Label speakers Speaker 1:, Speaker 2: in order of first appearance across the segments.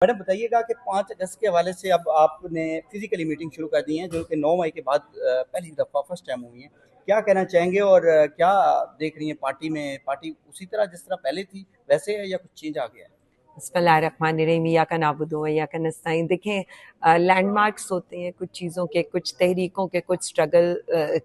Speaker 1: Madam बताइएगा कि 5 अगस्त के हवाले से अब आपने फिजिकली मीटिंग शुरू कर दी है जो कि 9 मई के बाद पहली दफ़ा फर्स्ट टाइम हुई है। क्या कहना चाहेंगे और क्या देख रही हैं पार्टी में? पार्टी उसी तरह जिस तरह पहले थी वैसे है या कुछ चेंज आ गया है?
Speaker 2: बिस्मिल्लाहिर्रहमानिर्रहीम इय्याका नअबुदु व इय्याका नस्तईन। देखें, लैंडमार्क्स होते हैं कुछ चीज़ों के, कुछ तहरीकों के, कुछ स्ट्रगल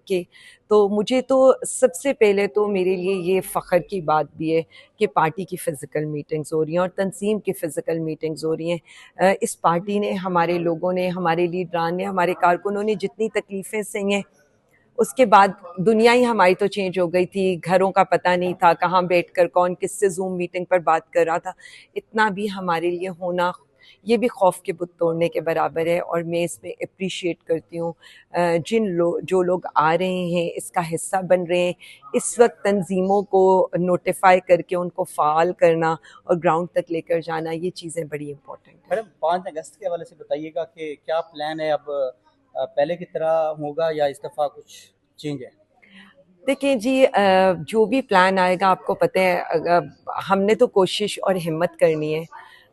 Speaker 2: के। तो मुझे तो सबसे पहले तो मेरे लिए ये फ़ख्र की बात भी है कि पार्टी की फ़िज़िकल मीटिंग्स हो रही हैं और तंजीम की फ़िज़िकल मीटिंग्स हो रही हैं। इस पार्टी ने, हमारे लोगों ने, हमारे लीडरान ने, हमारे कारकुनों ने जितनी तकलीफ़ें सही हैं, उसके बाद दुनिया ही हमारी तो चेंज हो गई थी। घरों का पता नहीं था, कहाँ बैठकर कौन किससे ज़ूम मीटिंग पर बात कर रहा था। इतना भी हमारे लिए होना, ये भी खौफ के बुत तोड़ने के बराबर है। और मैं इसमें अप्रिशिएट करती हूँ जो लोग आ रहे हैं, इसका हिस्सा बन रहे हैं। इस वक्त तंजीमों को नोटिफाई करके उनको फ़ाल करना और ग्राउंड तक लेकर जाना, ये चीज़ें बड़ी इंपॉर्टेंट हैं।
Speaker 1: मैडम 5 अगस्त के हवाले से बताइएगा कि क्या प्लान है अब, पहले की तरह होगा या इस दफ़ा कुछ चेंज है?
Speaker 2: देखिए जी, जो भी प्लान आएगा, आपको पता है, हमने तो कोशिश और हिम्मत करनी है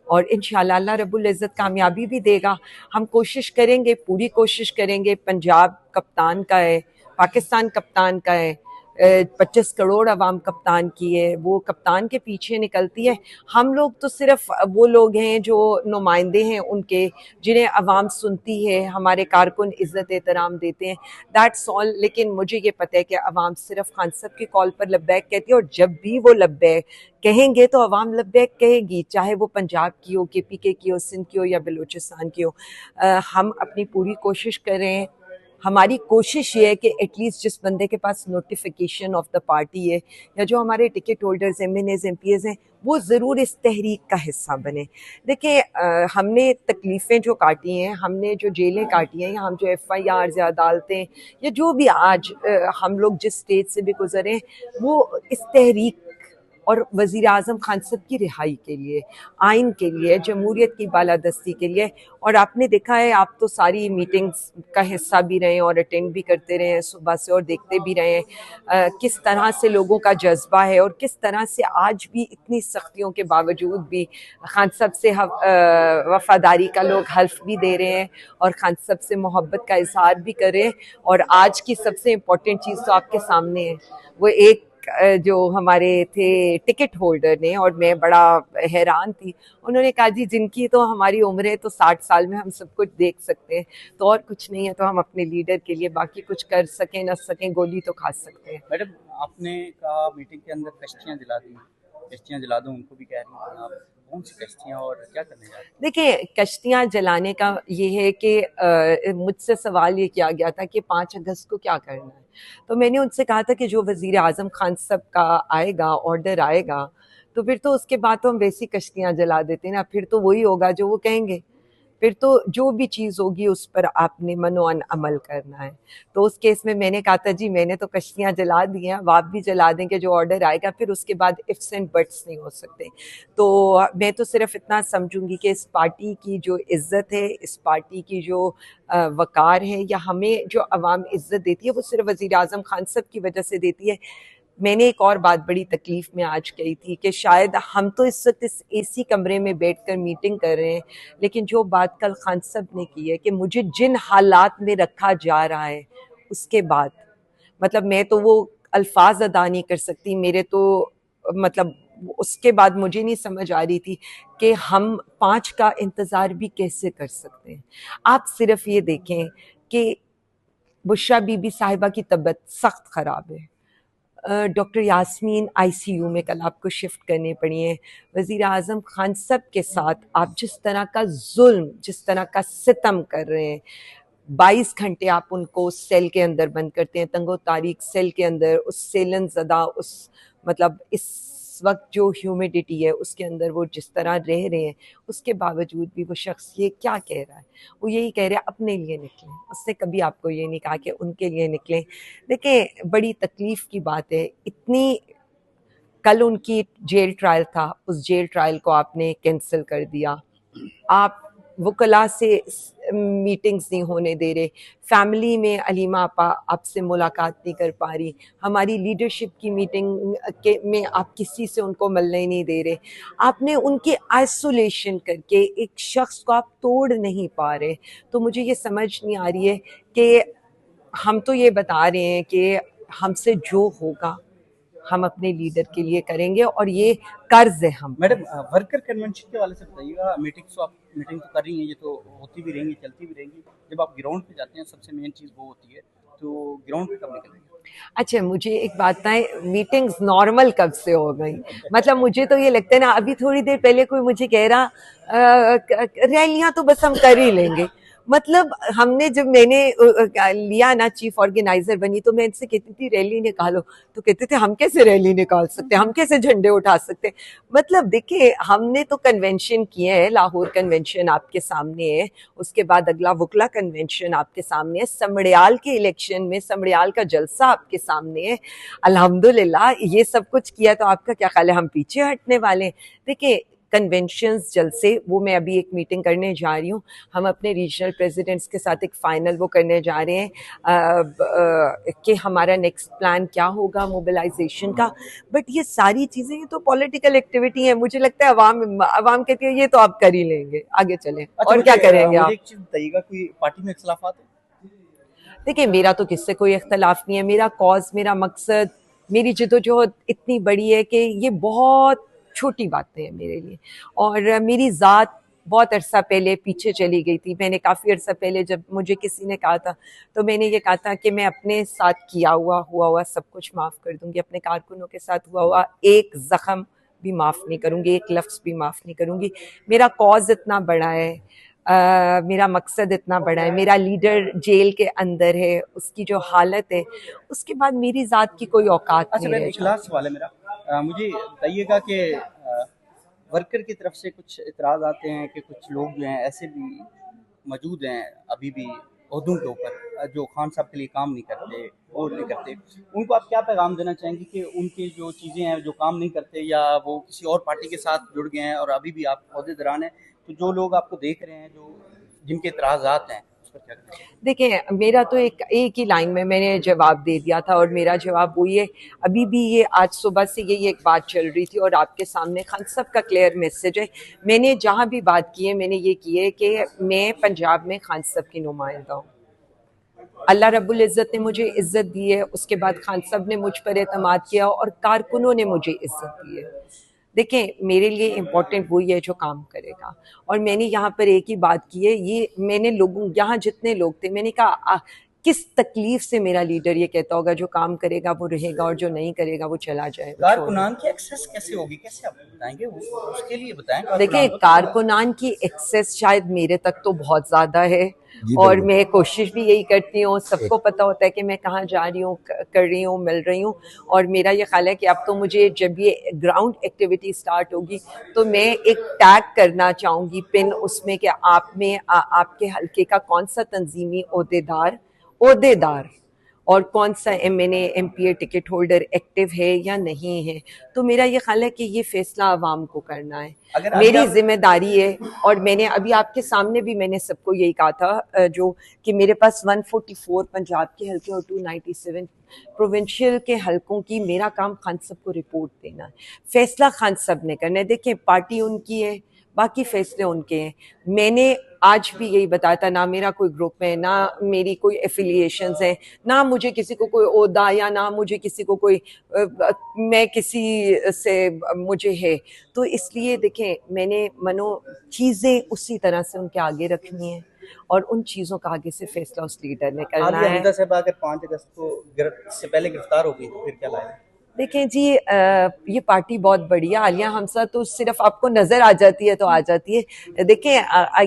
Speaker 2: और इंशाल्लाह अल्लाह रब्बुल इज़्ज़त कामयाबी भी देगा। हम कोशिश करेंगे, पूरी कोशिश करेंगे। पंजाब कप्तान का है, पाकिस्तान कप्तान का है, 25 करोड़ अवाम कप्तान की है, वो कप्तान के पीछे निकलती है। हम लोग तो सिर्फ वो लोग हैं जो नुमाइंदे हैं उनके, जिन्हें अवाम सुनती है, हमारे कारकुन इज़्ज़त एहतराम देते हैं, दैट्स ऑल। लेकिन मुझे ये पता है कि अवाम सिर्फ खान साहब की कॉल पर लब्बैक कहती है, और जब भी वो लब्बैक कहेंगे तो अवाम लब्बैक कहेगी, चाहे वो पंजाब की हो, KPK की हो, सिंध की हो या बलूचिस्तान की हो। हम अपनी पूरी कोशिश कर रहे हैं। हमारी कोशिश ये है कि एटलीस्ट जिस बंदे के पास नोटिफिकेशन ऑफ द पार्टी है, या जो हमारे टिकट होल्डर्स, MNAs, MPs हैं, वो ज़रूर इस तहरीक का हिस्सा बने। देखिए, हमने तकलीफ़ें जो काटी हैं, हमने जो जेलें काटी हैं, या हम जो FIRs या अदालतें, या जो भी आज हम लोग जिस स्टेज से भी गुजरे, वो इस तहरीक और वज़ीर आज़म खान साहब की रिहाई के लिए, आइन के लिए, जमहूरियत की बालादस्ती के लिए। और आपने देखा है, आप तो सारी मीटिंग्स का हिस्सा भी रहे हैं और अटेंड भी करते रहे हैं सुबह से, और देखते भी रहे हैं किस तरह से लोगों का जज्बा है और किस तरह से आज भी इतनी सख्तियों के बावजूद भी खान साहब से वफादारी का लोग हल्फ भी दे रहे हैं और खान साहब से मोहब्बत का इजहार भी कर रहे हैं। और आज की सबसे इम्पोर्टेंट चीज़ तो आपके सामने है। वो एक जो हमारे थे टिकट होल्डर ने, और मैं बड़ा हैरान थी, उन्होंने कहा जी जिनकी तो हमारी उम्र है तो 60 साल में हम सब कुछ देख सकते हैं, तो और कुछ नहीं है तो हम अपने लीडर के लिए बाकी कुछ कर सकें न सकें, गोली तो खा सकते हैं।
Speaker 1: मैडम आपने कहा मीटिंग के अंदर कश्तियाँ जला दी, कश्तियाँ जला दो उनको भी कह रही हैं आप, कौन सी कश्तियाँ और क्या करने जा रही हैं?
Speaker 2: देखिए, कश्तियाँ जलाने का ये है कि मुझसे सवाल ये किया गया था कि 5 अगस्त को क्या करना है। तो मैंने उनसे कहा था कि जो वज़ीर आज़म खान साहब का आएगा, ऑर्डर आएगा, तो फिर तो उसके बाद तो हम वैसी कश्तियाँ जला देते हैं ना, फिर तो वही होगा जो वो कहेंगे। फिर तो जो भी चीज़ होगी उस पर आपने मनोअन अमल करना है। तो उस केस में मैंने कहा था जी मैंने तो कश्तियाँ जला दी हैं, अब आप भी जला दें कि जो ऑर्डर आएगा, फिर उसके बाद इफ्स एंड बट्स नहीं हो सकते। तो मैं तो सिर्फ इतना समझूंगी कि इस पार्टी की जो इज्जत है, इस पार्टी की जो वकार है, या हमें जो अवाम इज्जत देती है, वो सिर्फ वज़ीर आज़म खान साहब की वजह से देती है। मैंने एक और बात बड़ी तकलीफ में आज कही थी कि शायद हम तो इस वक्त इस AC कमरे में बैठकर मीटिंग कर रहे हैं, लेकिन जो बात कल खान साहब ने की है कि मुझे जिन हालात में रखा जा रहा है, उसके बाद मतलब मैं तो वो अल्फाज अदा नहीं कर सकती। मेरे तो मतलब उसके बाद मुझे नहीं समझ आ रही थी कि हम 5 का इंतज़ार भी कैसे कर सकते हैं। आप सिर्फ ये देखें कि बुशरा बीबी साहिबा की तबीयत सख्त ख़राब है, डॉक्टर यास्मीन ICU में कल आपको शिफ्ट करनी पड़ी है। वज़ीर आज़म खान साहब के साथ आप जिस तरह का जुल्म, जिस तरह का सितम कर रहे हैं, 22 घंटे आप उनको सेल के अंदर बंद करते हैं, तंगो तारीख सेल के अंदर, उस सेलन ज़दा, उस मतलब इस वक्त जो ह्यूमिडिटी है उसके अंदर वो जिस तरह रह रहे हैं, उसके बावजूद भी वो शख्स ये क्या कह रहा है, वो यही कह रहा है अपने लिए निकलें। उसने कभी आपको ये नहीं कहा कि उनके लिए निकलें। देखिए, बड़ी तकलीफ़ की बात है, इतनी कल उनकी जेल ट्रायल था, उस जेल ट्रायल को आपने कैंसिल कर दिया। आप वकला से मीटिंग्स नहीं होने दे रहे, फैमिली में अलीमा आपा आपसे मुलाकात नहीं कर पा रही, हमारी लीडरशिप की मीटिंग के में आप किसी से उनको मिलने नहीं दे रहे, आपने उनकी आइसोलेशन करके एक शख्स को आप तोड़ नहीं पा रहे। तो मुझे ये समझ नहीं आ रही है कि हम तो ये बता रहे हैं कि हमसे जो होगा हम अपने लीडर के लिए करेंगे और ये कर्ज है हम।
Speaker 1: मैडम, वर्कर कन्वेंशन के वाले से बताइएगा। मीटिंग तो कर रही हैं, ये तो होती भी रहेंगी, चलती भी रहेंगी। जब आप ग्राउंड पे जाते हैं सबसे मेन चीज़ वो होती है, तो ग्राउंड पे कब निकलेंगे?
Speaker 2: अच्छा, मुझे एक बात बताएं, मीटिंग्स नॉर्मल कब से हो गई? मतलब मुझे तो ये लगता है ना, अभी थोड़ी देर पहले कोई मुझे कह रहा रैलियां तो बस हम कर ही लेंगे। मतलब हमने जब मैंने लिया ना, चीफ ऑर्गेनाइजर बनी, तो मैं इनसे कहती थी रैली निकालो, तो कहते थे हम कैसे रैली निकाल सकते हैं, हम कैसे झंडे उठा सकते हैं। मतलब देखिए, हमने तो कन्वेंशन किए हैं, लाहौर कन्वेंशन आपके सामने है, उसके बाद अगला वुकला कन्वेंशन आपके सामने है, समड़ियाल के इलेक्शन में समड़ियाल का जलसा आपके सामने है। अल्हम्दुलिल्लाह ये सब कुछ किया, तो आपका क्या ख्याल है हम पीछे हटने वाले हैं? देखिए, कन्वेंशंस जलसे, वो मैं अभी एक मीटिंग करने जा रही हूँ, हम अपने रीजनल प्रेसिडेंट्स के साथ एक फाइनल वो करने जा रहे हैं कि हमारा नेक्स्ट प्लान क्या होगा मोबिलाइजेशन का। बट ये सारी चीज़ें, ये तो पॉलिटिकल एक्टिविटी है, मुझे लगता है अवाम कहती है ये तो आप कर ही लेंगे, आगे चलें।
Speaker 1: अच्छा,
Speaker 2: और क्या करेंगे
Speaker 1: मुझे
Speaker 2: आप?
Speaker 1: एक चीज़ बताइएगा, कोई पार्टी में इख्तिलाफात है?
Speaker 2: देखिए, मेरा तो किससे कोई इख्तलाफ नहीं है, मेरा कॉज, मेरा मकसद, मेरी जदोजहद इतनी बड़ी है कि ये बहुत छोटी बातें हैं मेरे लिए। और मेरी ज़ात बहुत अरसा पहले पीछे चली गई थी। मैंने काफ़ी अरसा पहले, जब मुझे किसी ने कहा था, तो मैंने ये कहा था कि मैं अपने साथ किया हुआ सब कुछ माफ़ कर दूंगी, अपने कारकुनों के साथ हुआ एक ज़ख्म भी माफ़ नहीं करूंगी, एक लफ्ज़ भी माफ़ नहीं करूंगी। मेरा कॉज इतना बड़ा है, मेरा मकसद इतना बड़ा है, मेरा लीडर जेल के अंदर है, उसकी जो हालत है, उसके बाद मेरी ज़ात की कोई औकात
Speaker 1: अच्छा
Speaker 2: नहीं
Speaker 1: मैम,
Speaker 2: रह
Speaker 1: एक लास्ट
Speaker 2: जाती।
Speaker 1: सवाल है मेरा। मुझे बताइएगा कि वर्कर की तरफ से कुछ इतराज़ आते हैं कि कुछ लोग जो हैं ऐसे भी मौजूद हैं अभी भी ओहदों के ऊपर, जो खान साहब के लिए काम नहीं करते और नहीं करते। उनको आप क्या पैगाम देना चाहेंगे कि उनकी जो चीज़ें हैं जो काम नहीं करते, या वो किसी और पार्टी के साथ जुड़ गए हैं और अभी भी आप ओहदेदारान हैं, तो जो लोग आपको देख रहे हैं, जो जिनके इतराज़ात हैं, उस पर क्या कहना चाहेंगे?
Speaker 2: देखिए, मेरा तो एक ही लाइन में मैंने जवाब दे दिया था, और मेरा जवाब वही है। अभी भी ये आज सुबह से यही एक बात चल रही थी, और आपके सामने खान साहब का क्लियर मैसेज है। मैंने जहाँ भी बात की है, मैंने ये की है कि मैं पंजाब में खान साहब की नुमाइंदा हूँ। अल्लाह रब्बुल इज़्ज़त ने मुझे इज़्ज़त दी है, उसके बाद खान साहब ने मुझ पर एतमाद किया और कारकुनों ने मुझे इज़्ज़त दी है। देखें, मेरे लिए इम्पोर्टेंट वही है जो काम करेगा। और मैंने यहाँ पर एक ही बात की है, ये मैंने लोगों, यहाँ जितने लोग थे, मैंने कहा किस तकलीफ से मेरा लीडर ये कहता होगा जो काम करेगा वो रहेगा और जो नहीं करेगा वो चला जाएगा, छोड़ दो।
Speaker 1: कारकुनान की एक्सेस कैसे होगी, कैसे आप बताएंगे? वो उसके लिए बताएं,
Speaker 2: देखिए,
Speaker 1: कारकुनान को तो थोड़ा।
Speaker 2: कारकुनान की एक्सेस शायद मेरे तक तो बहुत ज़्यादा है, और मैं कोशिश भी यही करती हूँ, सबको पता होता है कि मैं कहाँ जा रही हूँ, कर रही हूँ, मिल रही हूँ। और मेरा ये ख्याल है कि अब तो मुझे, जब ये ग्राउंड एक्टिविटी स्टार्ट होगी, तो मैं एक टैग करना चाहूँगी, पिन उसमें, कि आप में आपके हल्के का कौन सा तंजीमी ओहदेदार और कौन सा MNA MPa ticket holder active है या नहीं है। तो मेरा ये ख्याल है कि ये फैसला आवाम को करना है,
Speaker 1: अगर अभी
Speaker 2: मेरी
Speaker 1: आप
Speaker 2: जिम्मेदारी है। और मैंने अभी आपके सामने भी मैंने सबको यही कहा था, जो कि मेरे पास 144 पंजाब के हल्के और 297 प्रोविंशियल के हल्कों की, मेरा काम खान साहब को रिपोर्ट देना है, फैसला खान साहब ने करना है। देखिए, पार्टी उनकी है, बाकी फैसले उनके हैं। मैंने आज भी यही बताया था, ना मेरा कोई ग्रुप है, ना मेरी कोई एफिलिएशंस है, ना मुझे किसी को कोई ओहदा, या ना मुझे किसी को कोई मैं किसी से मुझे है। तो इसलिए देखें, मैंने मनो चीज़ें उसी तरह से उनके आगे रखनी है, और उन चीज़ों का आगे से फैसला उस लीडर ने करना
Speaker 1: आलिया
Speaker 2: है।
Speaker 1: हमजा साहब अगर 5 अगस्त को से पहले गिरफ्तार हो गई तो फिर क्या लाएगा?
Speaker 2: देखें जी, ये पार्टी बहुत बड़ी है। आलिया हमसा तो सिर्फ आपको नज़र आ जाती है तो आ जाती है। देखें,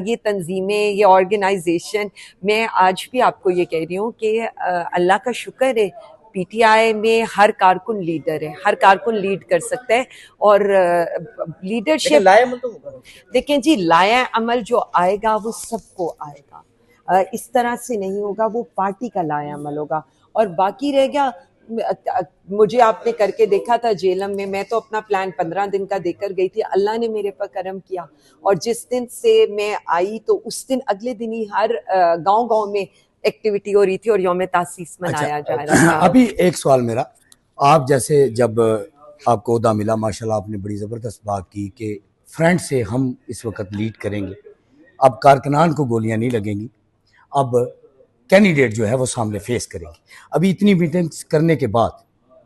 Speaker 2: ये तंजीमें, ये ऑर्गेनाइजेशन, मैं आज भी आपको ये कह रही हूँ कि अल्लाह का शुक्र है, पीटीआई में हर कारकुन लीडर है, हर कारकुन लीड कर सकता है। और
Speaker 1: लेकिन
Speaker 2: लीडरशिप,
Speaker 1: लाएमल तो होगा।
Speaker 2: देखें जी, लाया अमल जो आएगा वो सबको आएगा, इस तरह से नहीं होगा, वो पार्टी का लाया अमल होगा। और बाकी रह गया मुझे आपने करके देखा था जेलम में, मैं तो अपना प्लान 15 दिन का देकर गई थी, अल्लाह ने मेरे पर करम किया। और जिस दिन से मैं आई तो उस दिन अगले दिन ही हर गांव-गांव में एक्टिविटी हो रही थी और यौम तासीस मनाया जा रहा
Speaker 3: अच्छा,
Speaker 2: था।
Speaker 3: अभी एक सवाल मेरा, आप जैसे जब आपको ओहदा मिला, माशाल्लाह आपने बड़ी ज़बरदस्त बात की कि फ्रंट से हम इस वक्त लीड करेंगे, अब कारकुनान को गोलियां नहीं लगेंगी, अब कैंडिडेट जो है वो सामने फेस करेंगे। अभी इतनी मीटिंग्स करने के बाद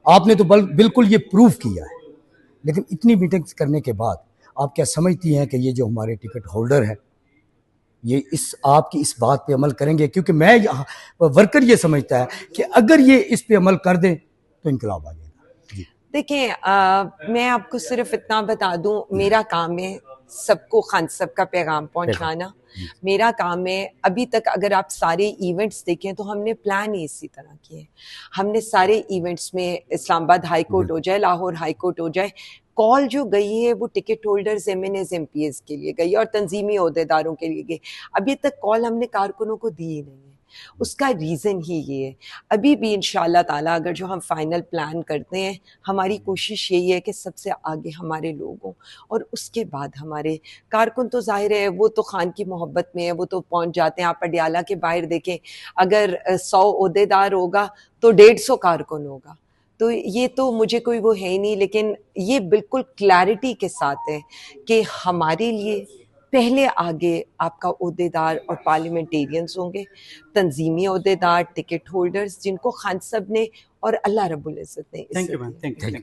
Speaker 3: आपने तो बिल्कुल ये प्रूव किया है, लेकिन इतनी मीटिंग्स करने के बाद आप क्या समझती हैं कि ये जो हमारे टिकट होल्डर हैं ये इस आपकी इस बात पे अमल करेंगे? क्योंकि मैं वर्कर ये समझता है कि अगर ये इस पे अमल कर दें तो इनकलाब आ जाएगा। जी
Speaker 2: देखिए, मैं आपको सिर्फ इतना बता दूं, मेरा काम है सबको खान सब का पैगाम पहुंचाना। मेरा काम है, अभी तक अगर आप सारे इवेंट्स देखें तो हमने प्लान ही इसी तरह किए। हमने सारे इवेंट्स में इस्लामाबाद हाई कोर्ट हो जाए, लाहौर हाई कोर्ट हो जाए, कॉल जो गई है वो टिकट होल्डर्स, एमएनएस, एमपीएस के लिए गई और तंजीमी अहदेदारों के लिए गई। अभी तक कॉल हमने कारकुनों को दी ही नहीं है। उसका रीज़न ही ये है। अभी भी इंशाल्लाह ताला अगर जो हम फाइनल प्लान करते हैं, हमारी कोशिश यही है कि सबसे आगे हमारे लोग हों और उसके बाद हमारे कारकुन। तो ज़ाहिर है वो तो खान की मोहब्बत में है, वो तो पहुंच जाते हैं। आप पटियाला के बाहर देखें, अगर 100 ओहदेदार होगा तो 150 कारकुन होगा। तो ये तो मुझे कोई वो है ही नहीं, लेकिन ये बिल्कुल क्लैरिटी के साथ है कि हमारे लिए पहले आगे आपका ओहदेदार और पार्लियामेंटेरियंस होंगे, तंजीमी ओहदेदार, टिकट होल्डर्स जिनको खान साहब ने और अल्लाह रब्बुल इज़्ज़त ने
Speaker 1: थैंक
Speaker 2: इज़्ज़त
Speaker 1: you ma'am,
Speaker 2: the.
Speaker 1: Thank you.